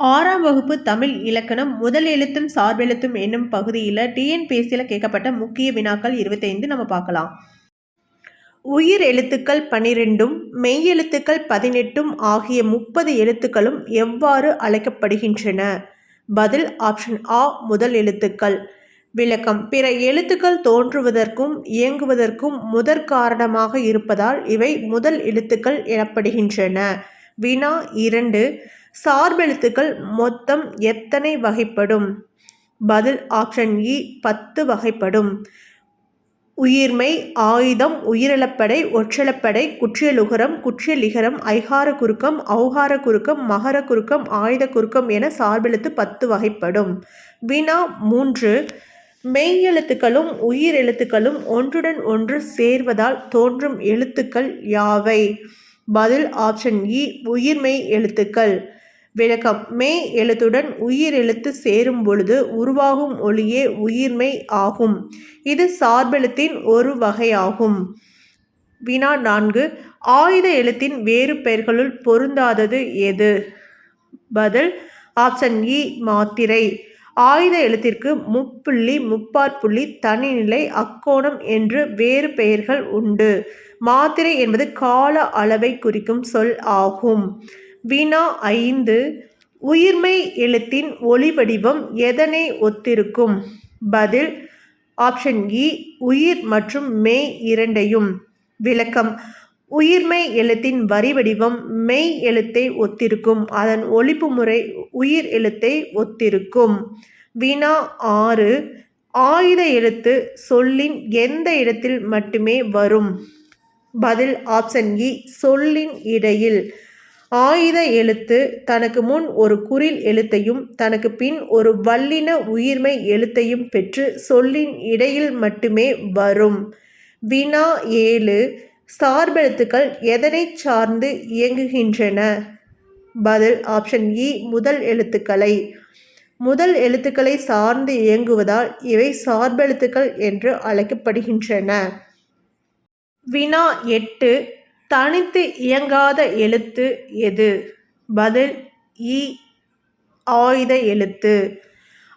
6ஆம் வகுப்பு தமிழ் இலக்கணம் முதல் எழுத்தும் சார்பெழுத்தும் என்னும் பகுதியில் டிஎன்பிஎஸ்சியில் கேட்கப்பட்ட முக்கிய வினாக்கள் 25 நம்ம பார்க்கலாம். உயிர் எழுத்துக்கள் 12ம் மெய்யெழுத்துக்கள் 18ம் ஆகிய 30 எழுத்துக்களும் எவ்வாறு அழைக்கப்படுகின்றன? பதில் ஆப்ஷன் ஆ முதல் எழுத்துக்கள். விளக்கம்: பிற எழுத்துக்கள் தோன்றுவதற்கும் இயங்குவதற்கும் முதற் காரணமாக இருப்பதால் இவை முதல் எழுத்துக்கள் எனப்படுகின்றன. வினா 2. சார்பெழுத்துக்கள் மொத்தம் எத்தனை வகைப்படும்? பதில் ஆப்ஷன் இ 10 வகைப்படும். உயிர்மெய், ஆயுதம், உயிரெழப்படை, ஒற்றெழப்படை, குற்றியலுகரம், குற்றியலிகரம், ஐகார குறுக்கம், ஔகார குறுக்கம், மகர குறுக்கம், ஆயுத குறுக்கம் என சார்பெழுத்து 10 வகைப்படும். வினா 3. மெய்யெழுத்துக்களும் உயிர் எழுத்துக்களும் ஒன்றுடன் ஒன்று சேர்வதால் தோன்றும் எழுத்துக்கள் யாவை? பதில் ஆப்ஷன் இ உயிர்மெய் எழுத்துக்கள். விளக்கம்: மெய் எழுத்துடன் உயிர் எழுத்து சேரும் பொழுது உருவாகும் ஒலியே உயிர்மெய் ஆகும். இது சார்பெழுத்தின் ஒரு வகையாகும். வினா 4. ஆயுத எழுத்தின் வேறு பெயர்களுள் பொருந்தாதது எது? பதில் ஆப்ஷன் இ மாத்திரை. ஆயுத எழுத்திற்கு முப்புள்ளி, முப்பாற்புள்ளி, தனிநிலை, அக்கோணம் என்று வேறு பெயர்கள் உண்டு. மாத்திரை என்பது கால அளவை குறிக்கும் சொல் ஆகும். வினா 5. உயிர்மெய் எழுத்தின் ஒலி வடிவம் எதனை ஒத்திருக்கும்? பதில் ஆப்ஷன் இ உயிர் மற்றும் மெய் இரண்டையும். விளக்கம்: உயிர்மெய் எழுத்தின் வரி வடிவம் மெய் எழுத்தை ஒத்திருக்கும். அதன் ஒலிப்பு முறை உயிர் எழுத்தை ஒத்திருக்கும். வினா 6. ஆயுத எழுத்து சொல்லின் எந்த இடத்தில் மட்டுமே வரும்? பதில் ஆப்ஷன் இ சொல்லின் இடையில். ஆயுத எழுத்து தனக்கு முன் ஒரு குறில் எழுத்தையும் தனக்கு பின் ஒரு வல்லின உயிர்மெய் எழுத்தையும் பெற்று சொல்லின் இடையில் மட்டுமே வரும். வினா 7. சார்பெழுத்துக்கள் எதனை சார்ந்து இயங்குகின்றன? பதில் ஆப்ஷன் இ முதல் எழுத்துக்களை. முதல் எழுத்துக்களை சார்ந்து இயங்குவதால் இவை சார்பெழுத்துக்கள் என்று அழைக்கப்படுகின்றன. வினா 8. தனித்து இயங்காத எழுத்து எது? பதில் இ ஆயுத எழுத்து.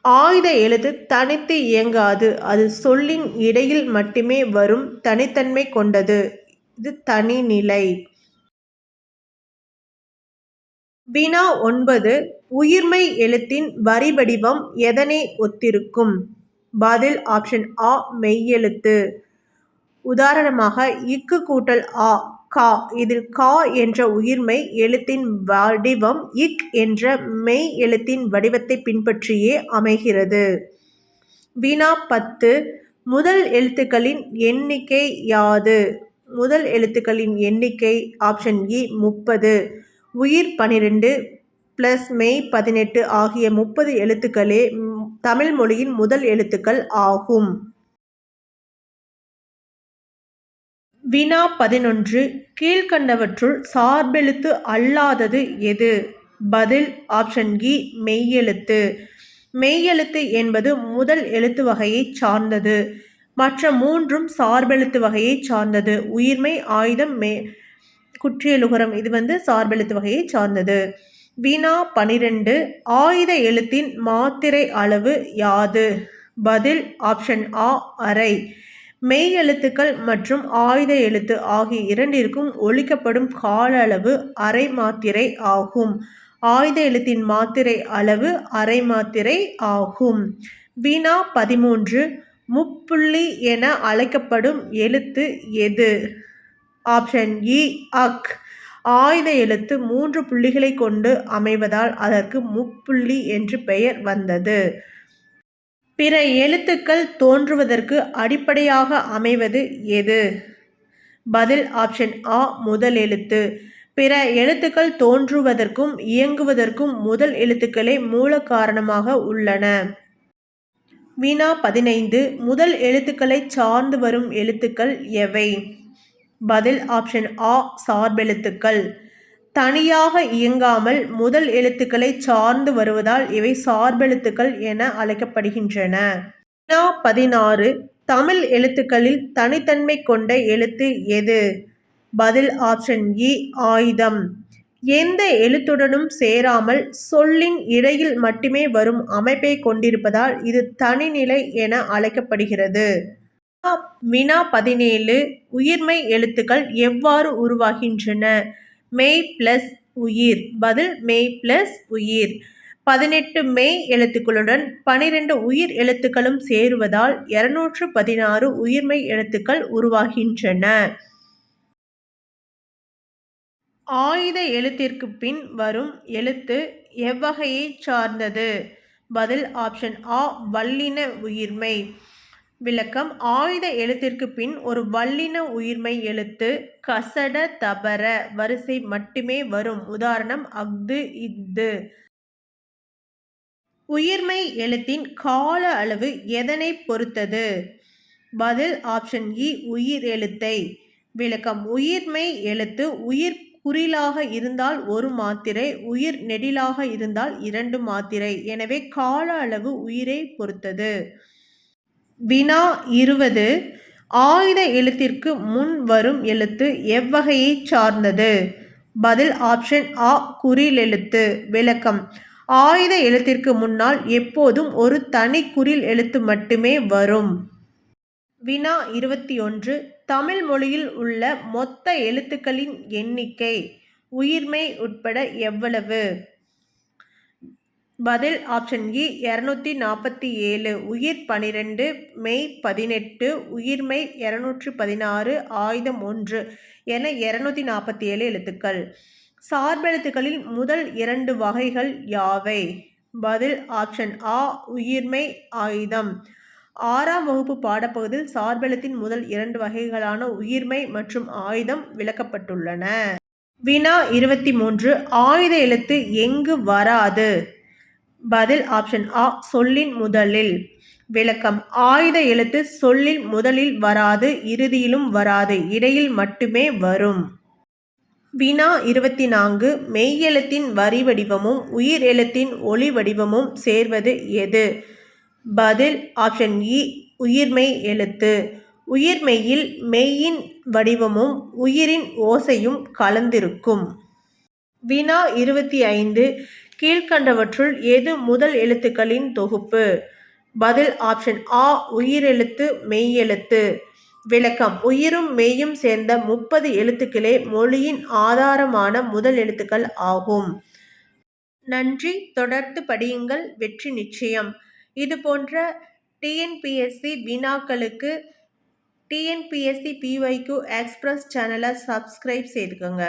ஆயுத எழுத்து தனித்து இயங்காது. அது சொல்லின் இடையில் மட்டுமே வரும் தனித்தன்மை கொண்டது. இது தனிநிலை. வினா 9. உயிர்மெய் எழுத்தின் வரி வடிவம் எதனை ஒத்திருக்கும்? பதில் ஆப்ஷன் ஆ மெய்யெழுத்து. உதாரணமாக இக்கு கூட்டல் ஆ கா. இதில் கா என்ற உயிர்மெய் எழுத்தின் வடிவம் இக் என்ற மெய் எழுத்தின் வடிவத்தை பின்பற்றியே அமைகிறது. வினா 10. முதல் எழுத்துக்களின் எண்ணிக்கை யாது? முதல் எழுத்துக்களின் எண்ணிக்கை ஆப்ஷன் இ 30. உயிர் 12 பிளஸ் மெய் 18 ஆகிய 30 எழுத்துக்களே தமிழ் மொழியின் முதல் எழுத்துக்கள் ஆகும். வினா 11. கீழ்க்கண்டவற்றுள் சார்பெழுத்து அல்லாதது எது? பதில் ஆப்ஷன் இ மெய்யெழுத்து. மெய்யெழுத்து என்பது முதல் எழுத்து வகையை சார்ந்தது. மற்ற மூன்றும் சார்பெழுத்து வகையை சார்ந்தது. உயிர்மெய், ஆயுதம், குற்றியலுகரம் இது சார்பெழுத்து வகையை சார்ந்தது. வினா 12. ஆயுத எழுத்தின் மாத்திரை அளவு யாது? பதில் ஆப்ஷன் ஆ அரை. மெய் எழுத்துக்கள் மற்றும் ஆயுத எழுத்து ஆகிய இரண்டிற்கும் ஒலிக்கப்படும் கால அளவு அரை மாத்திரை ஆகும். ஆயுத எழுத்தின் மாத்திரை அளவு அரை மாத்திரை ஆகும். வினா 13. முப்புள்ளி என அழைக்கப்படும் எழுத்து எது? ஆப்ஷன் இ அக். ஆயுத எழுத்து 3 புள்ளிகளை கொண்டு அமைவதால் அதற்கு முப்புள்ளி என்று பெயர் வந்தது. பிற எழுத்துக்கள் தோன்றுவதற்கு அடிப்படையாக அமைவது எது? பதில் ஆப்ஷன் ஆ முதல் எழுத்து. பிற எழுத்துக்கள் தோன்றுவதற்கும் இயங்குவதற்கும் முதல் எழுத்துக்களே மூல காரணமாக உள்ளன. வினா 15. முதல் எழுத்துக்களை சார்ந்து வரும் எழுத்துக்கள் எவை? பதில் ஆப்ஷன் ஆ சார்பெழுத்துக்கள். தனியாக இயங்காமல் முதல் எழுத்துக்களை சார்ந்து வருவதால் இவை சார்பெழுத்துக்கள் என அழைக்கப்படுகின்றன. வினா 16. தமிழ் எழுத்துக்களில் தனித்தன்மை கொண்ட எழுத்து எது? பதில் ஆப்ஷன் இ ஆயுதம். எந்த எழுத்துடனும் சேராமல் சொல்லின் இடையில் மட்டுமே வரும் அமைப்பை கொண்டிருப்பதால் இது தனிநிலை என அழைக்கப்படுகிறது. வினா 17 உயிர்மெய் எழுத்துக்கள் எவ்வாறு உருவாகின்றன? மெய் பிளஸ் உயிர். பதில் மெய் பிளஸ் உயிர். 18 மெய் எழுத்துக்களுடன் 12 உயிர் எழுத்துக்களும் சேருவதால் 216 உயிர்மெய் எழுத்துக்கள் உருவாகின்றன. ஆயுத எழுத்திற்கு பின் வரும் எழுத்து எவ்வகையைச் சார்ந்தது? பதில் ஆப்ஷன் ஆ வல்லின உயிர்மெய். விளக்கம் ஆயுத எழுத்திற்கு பின் ஒரு வல்லின உயிர்மெய் எழுத்து கசட தபர வரிசை மட்டுமே வரும். உதாரணம் அஃது இஃது. உயிர்மெய் எழுத்தின் கால அளவு எதனை பொறுத்தது? பதில் ஆப்ஷன் இ உயிர் எழுத்தை. விளக்கம் உயிர்மெய் எழுத்து உயிர் குறிலாக இருந்தால் 1 மாத்திரை, உயிர் நெடிலாக இருந்தால் 2 மாத்திரை. எனவே கால அளவு உயிரை பொறுத்தது. வினா 20 ஆயுத எழுத்திற்கு முன் வரும் எழுத்து எவ்வகையைச் சார்ந்தது? பதில் ஆப்ஷன் ஆ குறிலெழுத்து. விளக்கம் ஆயுத எழுத்திற்கு முன்னால் எப்போதும் ஒரு தனி குறில் எழுத்து மட்டுமே வரும். வினா 21 தமிழ் மொழியில் உள்ள மொத்த எழுத்துக்களின் எண்ணிக்கை உயிர்மெய் உட்பட எவ்வளவு? பதில் ஆப்ஷன் இ 247. உயிர் 12, மெய் 18, உயிர்மெய் 216, ஆயுதம் 1 என 247 எழுத்துக்கள். சார்பெழுத்துக்களின் முதல் 2 வகைகள் யாவை? பதில் ஆப்ஷன் ஆ உயிர்மெய் ஆயுதம். 6ஆம் வகுப்பு பாடப்பகுதியில் சார்பெழுத்தின் முதல் 2 வகைகளான உயிர்மெய் மற்றும் ஆயுதம் விளக்கப்பட்டுள்ளன. வினா 23 ஆயுத எழுத்து எங்கு வராது? பதில் ஆப்ஷன் ஆ சொல்லின் முதலில். விளக்கம் ஆயுத எழுத்து சொல்லில் முதலில் வராது, இறுதியிலும் வராது, இடையில் மட்டுமே வரும். வினா 24 மெய்யெழுத்தின் வரி வடிவமும் உயிர் எழுத்தின் ஒலி வடிவமும் சேர்வது எது? பதில் ஆப்ஷன் இ உயிர்மெய் எழுத்து. உயிர்மெய்யில் மெய்யின் வடிவமும் உயிரின் ஓசையும் கலந்திருக்கும். வினா 25 கீழ்க்கண்டவற்றுள் எது முதல் எழுத்துக்களின் தொகுப்பு? பதில் ஆப்ஷன் ஆ உயிரெழுத்து மெய்யெழுத்து. விளக்கம் உயிரும் மெய்யும் சேர்ந்த 30 எழுத்துக்களே மொழியின் ஆதாரமான முதல் எழுத்துக்கள் ஆகும். நன்றி. தொடர்ந்து படியுங்கள், வெற்றி நிச்சயம். இதுபோன்ற டிஎன்பிஎஸ்சி வினாக்களுக்கு டிஎன்பிஎஸ்சி பிஒய்க்யூ எக்ஸ்பிரஸ் சேனலை சப்ஸ்கிரைப் செய்துக்கோங்க.